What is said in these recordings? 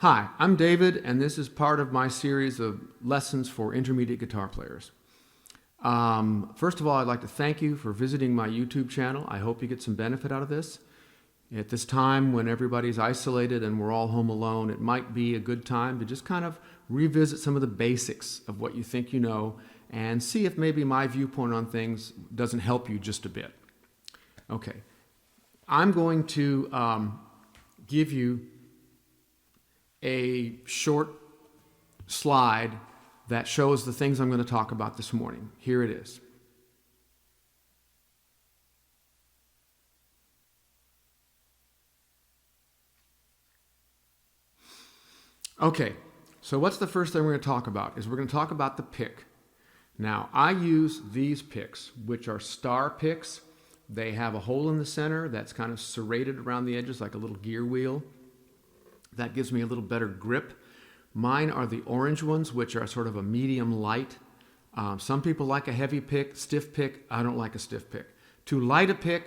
Hi, I'm David, and this is part of my series of lessons for intermediate guitar players. First of all, I'd like to thank you for visiting my YouTube channel. I hope you get some benefit out of this. At this time when everybody's isolated and we're all home alone, it might be a good time to just kind of revisit some of the basics of what you think you know and see if maybe my viewpoint on things doesn't help you just a bit. Okay, I'm going to give you a short slide that shows the things I'm going to talk about this morning. Here it is. Okay, so what's the first thing we're going to talk about? We're going to talk about the pick. Now, I use these picks, which are star picks. They have a hole in the center that's kind of serrated around the edges like a little gear wheel. That gives me a little better grip. Mine are the orange ones, which are sort of a medium light. Some people like a heavy pick, stiff pick. I don't like a stiff pick. Too light a pick,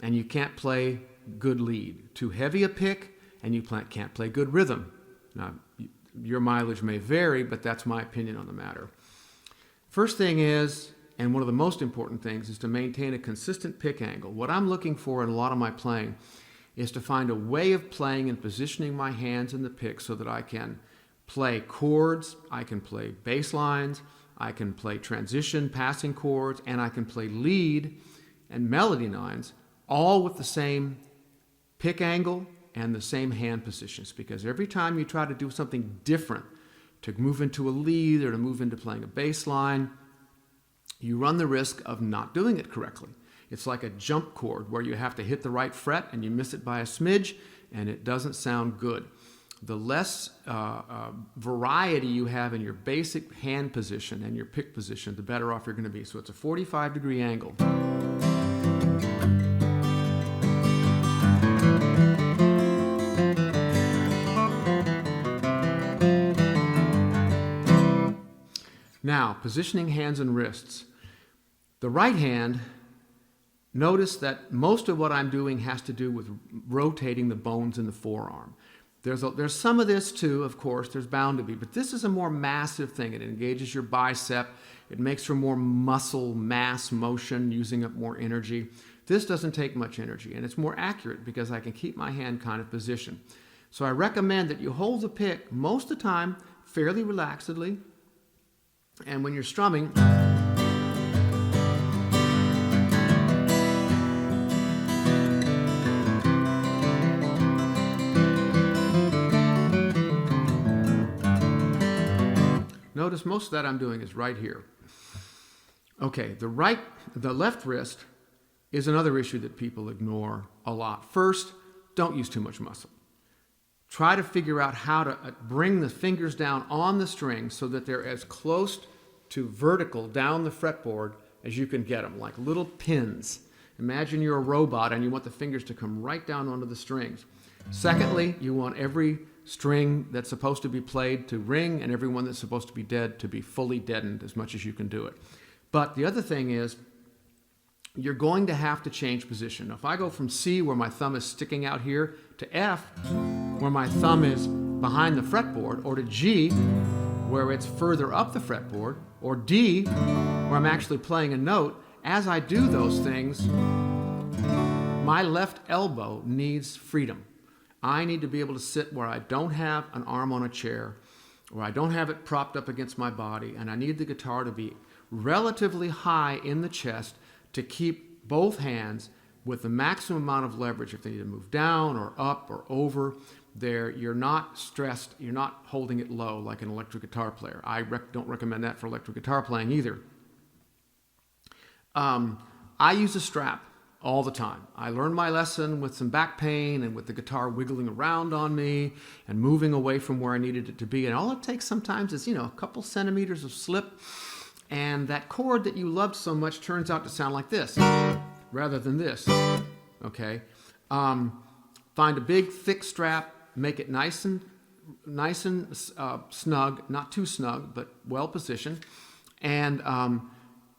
and you can't play good lead. Too heavy a pick, and you can't play good rhythm. Now, your mileage may vary, but that's my opinion on the matter. First thing is, and one of the most important things, is to maintain a consistent pick angle. What I'm looking for in a lot of my playing is to find a way of playing and positioning my hands in the pick so that I can play chords, I can play bass lines, I can play transition passing chords, and I can play lead and melody lines, all with the same pick angle and the same hand positions. Because every time you try to do something different, to move into a lead or to move into playing a bass line, you run the risk of not doing it correctly. It's like a jump chord where you have to hit the right fret and you miss it by a smidge and it doesn't sound good. The less variety you have in your basic hand position and your pick position, the better off you're going to be. So it's a 45-degree angle. Now, positioning hands and wrists. The right hand, notice that most of what I'm doing has to do with rotating the bones in the forearm. There's some of this too, of course, there's bound to be, but this is a more massive thing. It engages your bicep. It makes for more muscle mass motion, using up more energy. This doesn't take much energy, and it's more accurate because I can keep my hand kind of positioned. So I recommend that you hold the pick most of the time fairly relaxedly, and when you're strumming, notice most of that I'm doing is right here. Okay, the left wrist is another issue that people ignore a lot. First, don't use too much muscle. Try to figure out how to bring the fingers down on the string so that they're as close to vertical down the fretboard as you can get them, like little pins. Imagine you're a robot and you want the fingers to come right down onto the strings. Secondly, you want every string that's supposed to be played to ring and every one that's supposed to be dead to be fully deadened as much as you can do it. But the other thing is, you're going to have to change position. If I go from C, where my thumb is sticking out here, to F, where my thumb is behind the fretboard, or to G, where it's further up the fretboard, or D, where I'm actually playing a note, as I do those things, my left elbow needs freedom. I need to be able to sit where I don't have an arm on a chair, where I don't have it propped up against my body, and I need the guitar to be relatively high in the chest to keep both hands with the maximum amount of leverage. If they need to move down or up or over, you're not stressed, you're not holding it low like an electric guitar player. I don't recommend that for electric guitar playing either. I use a strap all the time. I learned my lesson with some back pain and with the guitar wiggling around on me and moving away from where I needed it to be. And all it takes sometimes is, a couple centimeters of slip, and that chord that you loved so much turns out to sound like this rather than this. Okay? Find a big, thick strap, make it nice and snug, not too snug, but well positioned, and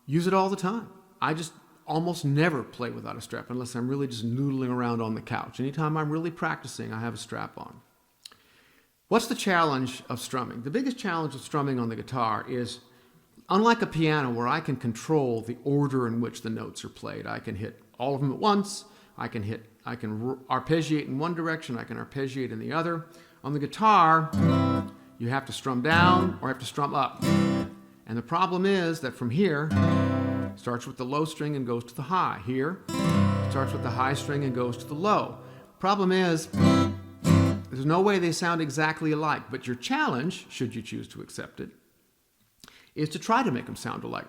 use it all the time. I just almost never play without a strap unless I'm really just noodling around on the couch. Anytime I'm really practicing, I have a strap on. What's the challenge of strumming? The biggest challenge of strumming on the guitar is, unlike a piano where I can control the order in which the notes are played, I can hit all of them at once, I can arpeggiate in one direction, I can arpeggiate in the other. On the guitar, you have to strum down or have to strum up. And the problem is that from here, it starts with the low string and goes to the high. Here, it starts with the high string and goes to the low. Problem is, there's no way they sound exactly alike, but your challenge, should you choose to accept it, is to try to make them sound alike.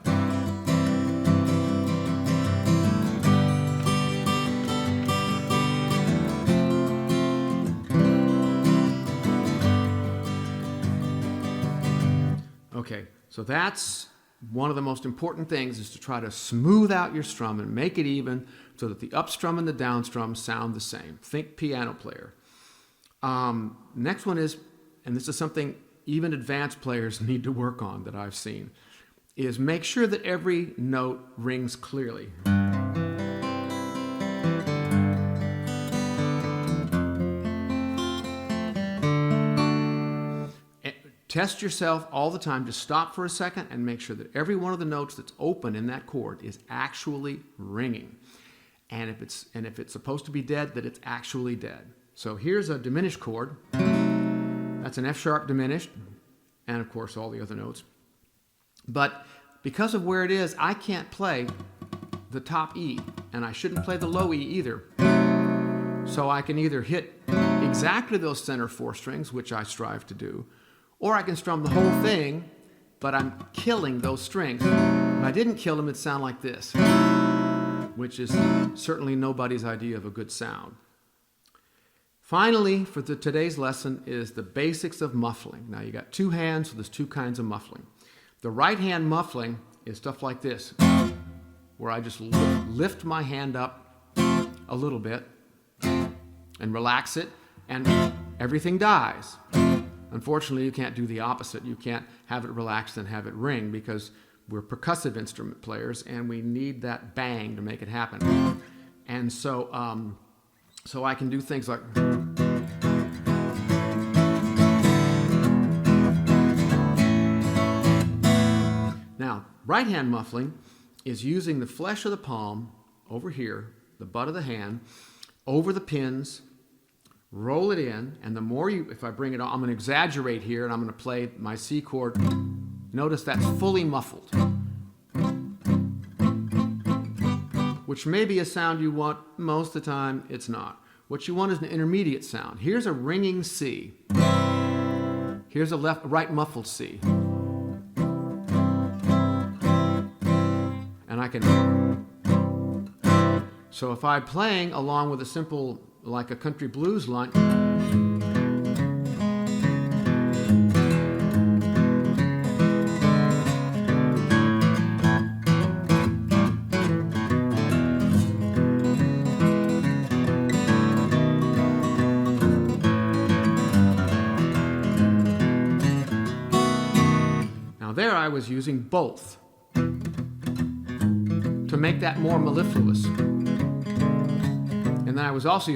Okay, so that's one of the most important things, is to try to smooth out your strum and make it even so that the up strum and the down strum sound the same. Think piano player. Next one is, and this is something even advanced players need to work on that I've seen, is make sure that every note rings clearly. Test yourself all the time. Just stop for a second and make sure that every one of the notes that's open in that chord is actually ringing. And if it's supposed to be dead, that it's actually dead. So here's a diminished chord. That's an F sharp diminished, and of course all the other notes. But because of where it is, I can't play the top E, and I shouldn't play the low E either. So I can either hit exactly those center four strings, which I strive to do, or I can strum the whole thing, but I'm killing those strings. If I didn't kill them, it'd sound like this, which is certainly nobody's idea of a good sound. Finally, for today's lesson is the basics of muffling. Now you got two hands, so there's two kinds of muffling. The right hand muffling is stuff like this, where I just lift my hand up a little bit and relax it, and everything dies. Unfortunately, you can't do the opposite. You can't have it relaxed and have it ring, because we're percussive instrument players and we need that bang to make it happen. And so I can do things like... Now, right hand muffling is using the flesh of the palm over here, the butt of the hand, over the pins, roll it in, and the more you, if I bring it on, I'm going to exaggerate here and I'm going to play my C chord. Notice that's fully muffled, which may be a sound you want. Most of the time it's not. What you want is an intermediate sound. Here's a ringing C. Here's a right muffled C. And I can... So if I'm playing along with a simple, like a country blues line, now there I was using both to make that more mellifluous. And then I was also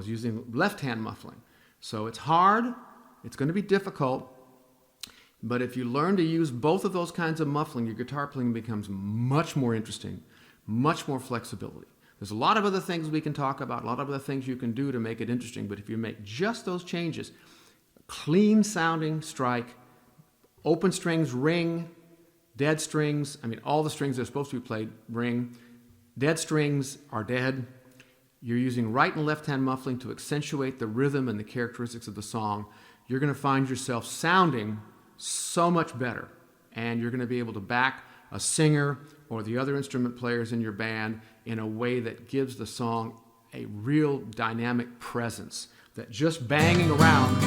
using left hand muffling. So it's hard, it's going to be difficult, but if you learn to use both of those kinds of muffling, your guitar playing becomes much more interesting, much more flexibility. There's a lot of other things we can talk about, a lot of other things you can do to make it interesting, but if you make just those changes, clean sounding strike, open strings ring, dead strings, I mean all the strings that are supposed to be played ring, dead strings are dead. You're using right and left hand muffling to accentuate the rhythm and the characteristics of the song. You're going to find yourself sounding so much better, and you're going to be able to back a singer or the other instrument players in your band in a way that gives the song a real dynamic presence, that just banging around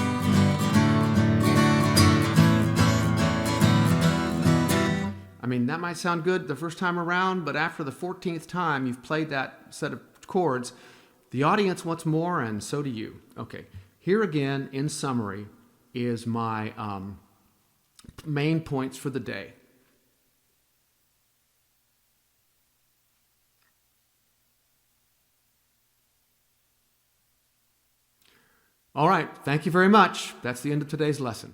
I mean, that might sound good the first time around, but after the 14th time you've played that set of chords, the audience wants more, and so do you. Okay, here again, in summary, is my main points for the day. All right, thank you very much. That's the end of today's lesson.